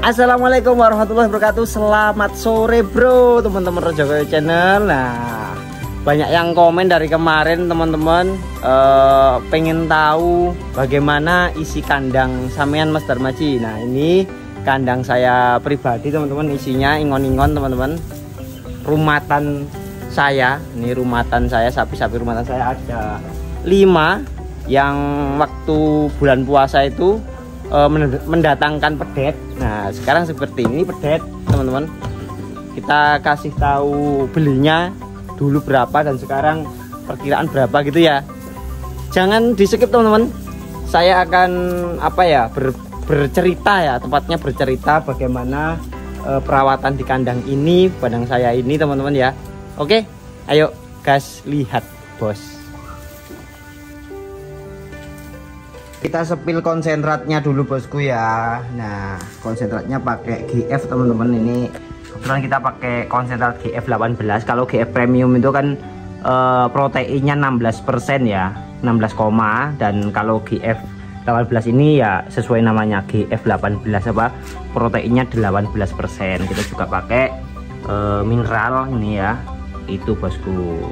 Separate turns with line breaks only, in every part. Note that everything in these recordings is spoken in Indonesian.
Assalamualaikum warahmatullahi wabarakatuh. Selamat sore bro, teman-teman Rojokoyo Channel. Nah, banyak yang komen dari kemarin teman-teman, pengen tahu bagaimana isi kandang sampean Mas Darmaji. Nah, ini kandang saya pribadi teman-teman, isinya ingon-ingon teman-teman. Rumatan saya, ini rumatan saya, sapi-sapi rumatan saya ada 5 yang waktu bulan puasa itu mendatangkan pedet. Nah, sekarang seperti ini pedet teman-teman. Kita kasih tahu belinya dulu berapa dan sekarang perkiraan berapa gitu ya. Jangan di skip teman-teman. Saya akan bercerita ya, tepatnya bercerita bagaimana perawatan di kandang ini, kandang saya ini teman-teman ya. Oke, ayo gas lihat bos. Kita sepil konsentratnya dulu bosku ya. Nah, konsentratnya pakai GF teman-teman. Ini kebetulan kita pakai konsentrat GF 18. Kalau GF premium itu kan proteinnya 16% ya, 16, dan kalau GF 18 ini ya sesuai namanya GF 18 proteinnya 18%. Kita juga pakai mineral ini ya. Itu bosku.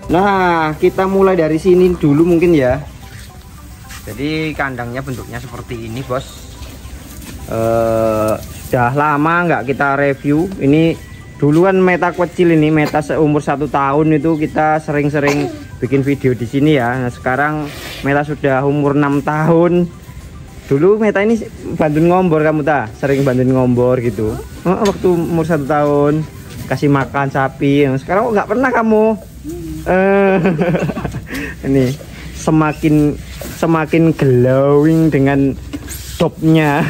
Nah, kita mulai dari sini dulu mungkin ya. Jadi kandangnya bentuknya seperti ini bos. Sudah lama nggak kita review. Ini dulu kan meta kecil, ini meta seumur 1 tahun itu kita sering-sering bikin video di sini ya. Nah, sekarang meta sudah umur 6 tahun. Dulu meta ini bantuin ngombor, kamu sering bantuin ngombor gitu. Waktu umur 1 tahun kasih makan sapi. Nah, sekarang nggak pernah kamu. Ini semakin glowing dengan topnya.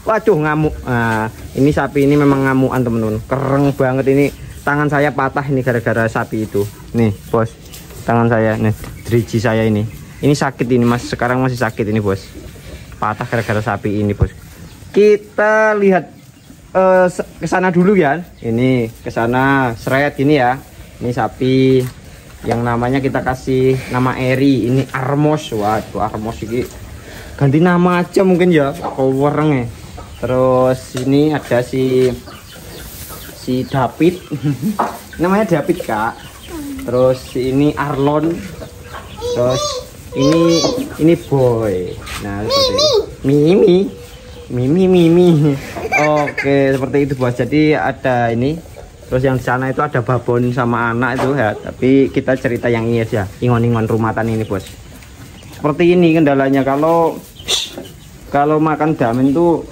Waduh, ngamuk. Nah, ini sapi ini memang ngamukan teman-teman, keren banget. Ini tangan saya patah ini gara-gara sapi itu. Nih bos, tangan saya nih, driji saya ini sakit ini mas, sekarang masih sakit ini bos, patah gara-gara sapi ini bos. Kita lihat ke sana dulu ya. Ini ke sana seret gini ya. Ini sapi yang namanya kita kasih nama Eri, ini Armos. Waduh, Armos ini ganti nama aja mungkin ya, warengnya. Terus ini ada si David. Namanya David kak. Terus ini Arlon. Terus ini Boy. Nah, seperti Mimi. Oke, seperti itu bos. Jadi ada ini. Terus yang di sana itu ada babon sama anak itu ya. Tapi kita cerita yang ini aja, ingon-ingon rumatan ini bos. Seperti ini kendalanya, kalau makan damen tuh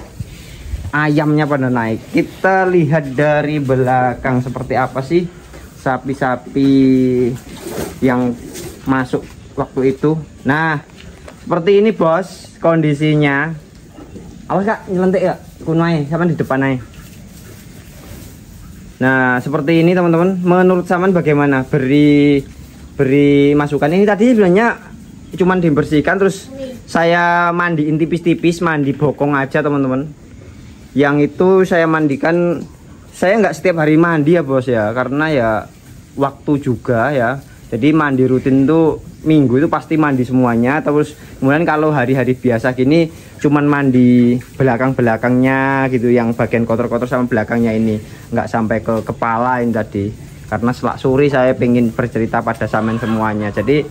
ayamnya pada naik. Kita lihat dari belakang seperti apa sih sapi-sapi yang masuk waktu itu. Nah, seperti ini bos kondisinya. Awas kak, nyelentik ya, kunai sama di depan aja. Nah, seperti ini teman-teman. Menurut Saman bagaimana? Beri masukan. Ini tadi sebenarnya cuman dibersihkan, terus saya mandiin tipis-tipis, mandi bokong aja teman-teman. Yang itu saya mandikan, saya nggak setiap hari mandi ya bos ya, karena ya waktu juga ya. Jadi mandi rutin tuh minggu itu pasti mandi semuanya. Terus kemudian kalau hari-hari biasa gini cuman mandi belakang-belakangnya gitu, yang bagian kotor-kotor sama belakangnya ini, nggak sampai ke kepala ini tadi. Karena selak suri saya pengen bercerita pada samen semuanya. Jadi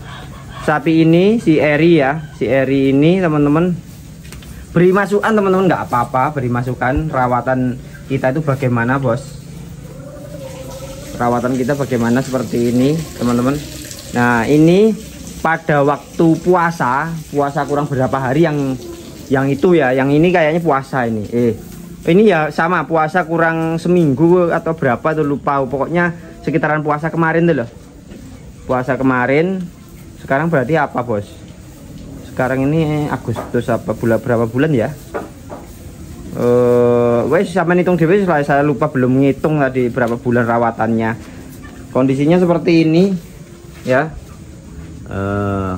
sapi ini si Eri ya, si Eri ini teman-teman, beri masukan teman-teman, nggak apa-apa beri masukan. Rawatan kita itu bagaimana bos, rawatan kita bagaimana seperti ini teman-teman. Nah, ini pada waktu puasa kurang berapa hari yang itu ya, yang ini kayaknya puasa ini. Ini ya sama puasa kurang seminggu atau berapa tuh lupa, pokoknya sekitaran puasa kemarin tuh loh. Puasa kemarin. Sekarang berarti apa bos? Sekarang ini Agustus berapa bulan ya? Wes sama ngitung dewe, saya lupa, belum ngitung tadi berapa bulan rawatannya. Kondisinya seperti ini ya.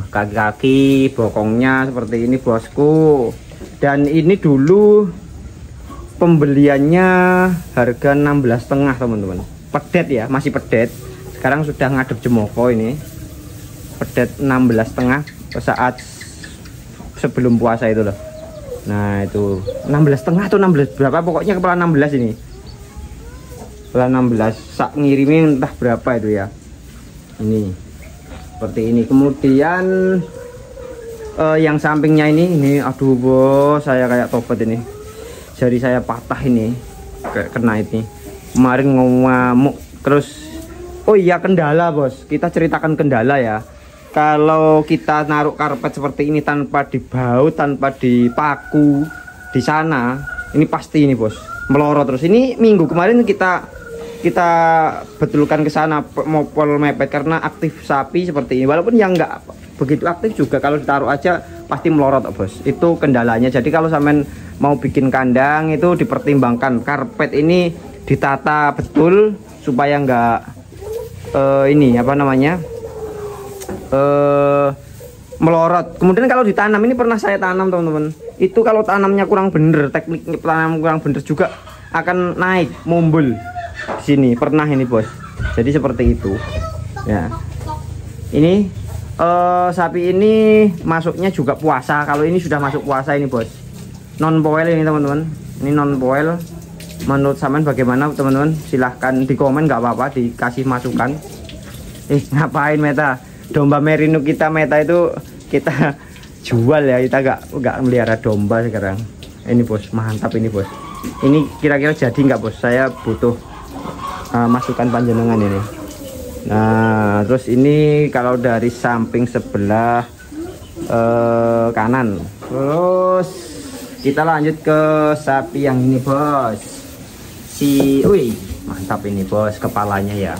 Kaki-kaki bokongnya seperti ini bosku. Dan ini dulu pembeliannya harga 16,5 teman-teman. Pedet ya, masih pedet. Sekarang sudah ngadep Jemoko ini. Pedet 16,5 saat sebelum puasa itu loh. Nah, itu 16,5 atau 16 berapa, pokoknya kepala 16 ini. Kepala 16 sak ngirimin entah berapa itu ya. Ini seperti ini. Kemudian yang sampingnya ini aduh bos, saya kayak tobat ini. Jari saya patah ini. Kayak kena ini. Kemarin ngamuk terus. Oh iya, kendala bos. Kita ceritakan kendala ya. Kalau kita naruh karpet seperti ini tanpa dibaut, tanpa dipaku di sana, ini pasti ini bos melorot terus. Ini minggu kemarin kita betulkan ke sana mau pol mepet karena aktif sapi seperti ini. Walaupun yang nggak begitu aktif juga kalau ditaruh aja pasti melorot bos. Itu kendalanya. Jadi kalau sampean mau bikin kandang itu dipertimbangkan karpet ini ditata betul supaya nggak ini apa namanya melorot. Kemudian kalau ditanam, ini pernah saya tanam teman-teman, itu kalau tanamnya kurang bener, teknik tanam kurang bener juga akan naik mumbul di sini. Pernah ini bos. Jadi seperti itu ya. Ini sapi ini masuknya juga puasa. Kalau ini sudah masuk puasa ini bos, non poel ini teman-teman. Ini non poel. Menurut sampean bagaimana teman-teman? Silahkan di komen, nggak apa-apa, dikasih masukan. Ngapain Meta? Domba merino kita Meta itu kita jual ya, kita nggak melihara domba sekarang. Ini bos, mantap ini bos. Ini kira-kira jadi nggak bos? Saya butuh masukan panjenengan ini. Nah, terus ini kalau dari samping sebelah kanan. Terus kita lanjut ke sapi yang ini bos. Wih, mantap ini bos, kepalanya ya.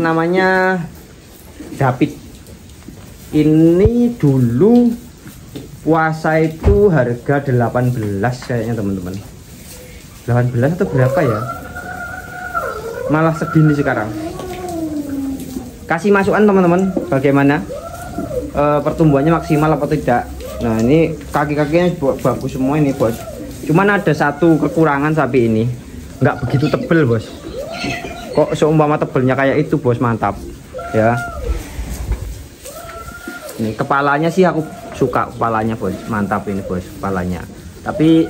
Namanya David. Ini dulu puasa itu harga 18 kayaknya teman-teman. 18 atau berapa ya? Malah segini sekarang. Kasih masukan teman-teman, bagaimana pertumbuhannya maksimal apa tidak. Nah, ini kaki-kakinya bagus semua ini bos. Cuman ada satu kekurangan sapi ini, nggak begitu tebel bos. Kok seumpama tebelnya kayak itu bos, mantap ya. Ini kepalanya sih aku suka, kepalanya bos, mantap ini bos kepalanya. Tapi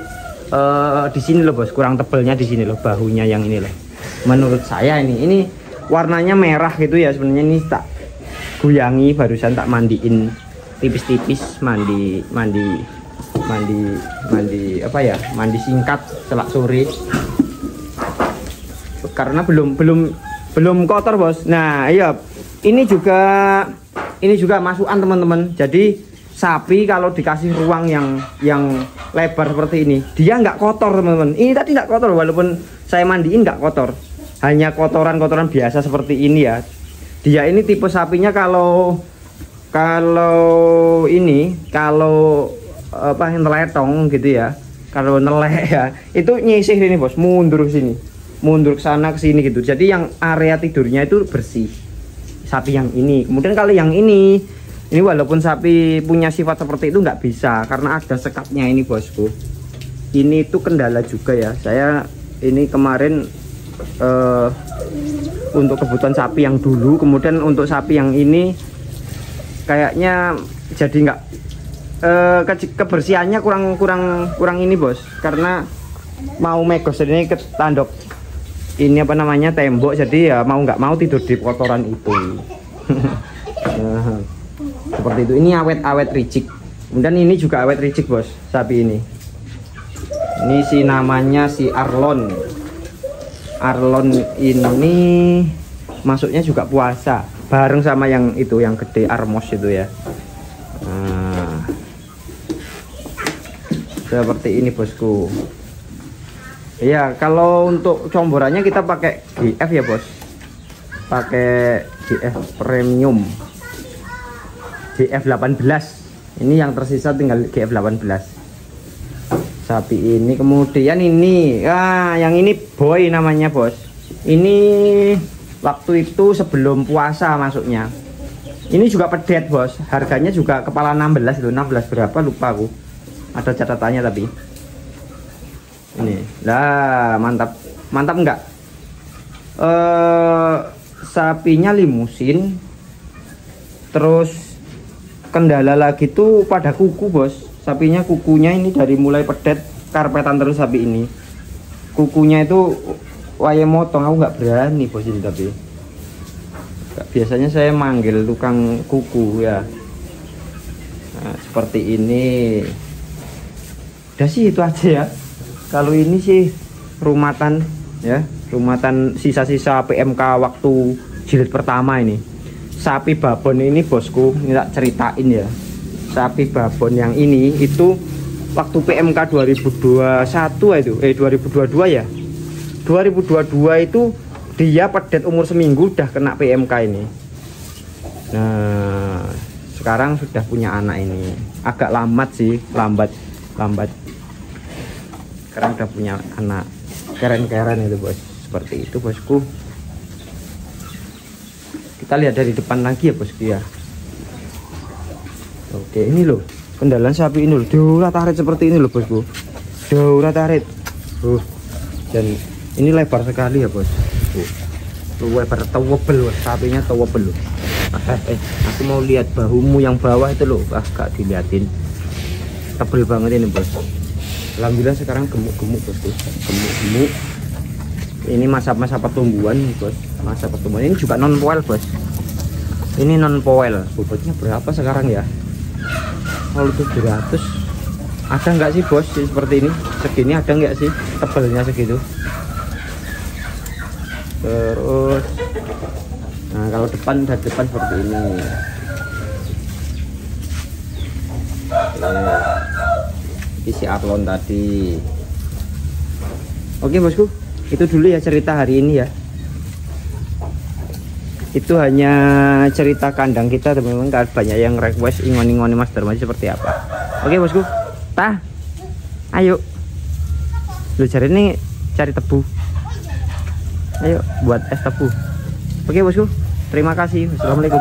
di sini loh bos, kurang tebelnya di sini loh, bahunya yang ini loh. Menurut saya ini warnanya merah gitu ya. Sebenarnya ini tak guyangi, barusan tak mandiin tipis-tipis, mandi apa ya, mandi singkat selak sore. Karena belum kotor bos. Nah iya, ini juga masukan teman-teman. Jadi sapi kalau dikasih ruang yang lebar seperti ini, dia nggak kotor teman-teman. Ini tadi nggak kotor, walaupun saya mandiin nggak kotor, hanya kotoran-kotoran biasa seperti ini ya. Dia ini tipe sapinya kalau apa neletong gitu ya, kalau nelek ya itu nyisih ini bos, mundur sini, mundur ke sana ke sini gitu. Jadi yang area tidurnya itu bersih sapi yang ini. Kemudian kalau yang ini walaupun sapi punya sifat seperti itu nggak bisa karena ada sekatnya ini bosku. Ini itu kendala juga ya. Saya ini kemarin untuk kebutuhan sapi yang dulu, kemudian untuk sapi yang ini kayaknya jadi nggak kebersihannya kurang ini bos, karena mau megos ini ke tanduk ini apa namanya tembok, jadi ya mau nggak mau tidur di kotoran itu. Nah, seperti itu. Ini awet ricik, kemudian ini juga awet ricik bos sapi ini. Ini si namanya si Arlon ini masuknya juga puasa bareng sama yang itu yang gede Armos itu ya. Nah, seperti ini bosku ya. Kalau untuk comborannya kita pakai GF ya bos, pakai GF premium, GF 18. Ini yang tersisa tinggal GF 18 sapi ini. Kemudian ini yang ini boy namanya bos. Ini waktu itu sebelum puasa masuknya. Ini juga pedet bos, harganya juga kepala 16 itu, 16 berapa lupa aku, ada catatannya tapi ini lah. Mantap enggak? sapinya limusin. Terus kendala lagi tuh pada kuku, Bos. Sapinya kukunya ini dari mulai pedet karpetan terus sapi ini. Kukunya itu waya motong, aku nggak berani, Bos, ini tapi. Biasanya saya manggil tukang kuku ya. Nah, seperti ini. Udah sih itu aja ya. Kalau ini sih rumatan ya, rumatan sisa-sisa PMK waktu jilid pertama ini. Sapi babon ini, Bosku, ini tak ceritain ya. Sapi babon yang ini itu waktu PMK 2021 itu 2022 ya. 2022 itu dia pedet umur seminggu udah kena PMK ini. Nah, sekarang sudah punya anak ini. Agak lambat sih, lambat. Sekarang udah punya anak. Keren-keren itu, Bos. Seperti itu, Bosku. Kita lihat dari depan lagi ya, Bosku ya. Oke, ini loh kendalan sapi ini loh. Daura tarik seperti ini loh, Bosku. Daura tarik. Dan ini lebar sekali ya, Bos. Lebar tewebel, sapinya tewebel loh. Aku mau lihat bahumu yang bawah itu loh. Gak diliatin. Tebel banget ini, Bos. Alhamdulillah sekarang gemuk-gemuk, Bosku. Gemuk-gemuk. Ini masa-masa pertumbuhan, Bos. Masa pertumbuhan ini juga non poel, Bos. Ini non poel. Bobotnya berapa sekarang ya? Kalau 700 ada nggak sih, Bos, seperti ini? Segini ada nggak sih tebelnya segitu? Terus nah, kalau depan dari depan seperti ini. Isi Arlon tadi. Oke, Bosku, itu dulu ya cerita hari ini ya. Itu hanya cerita kandang kita, teman-teman. Banyak yang request ingoni-ingoni Mas Darmaji seperti apa. Oke, Bosku, ayo lu cari ini, cari tebu, ayo buat es tebu. Oke, Bosku, terima kasih. Wassalamualaikum.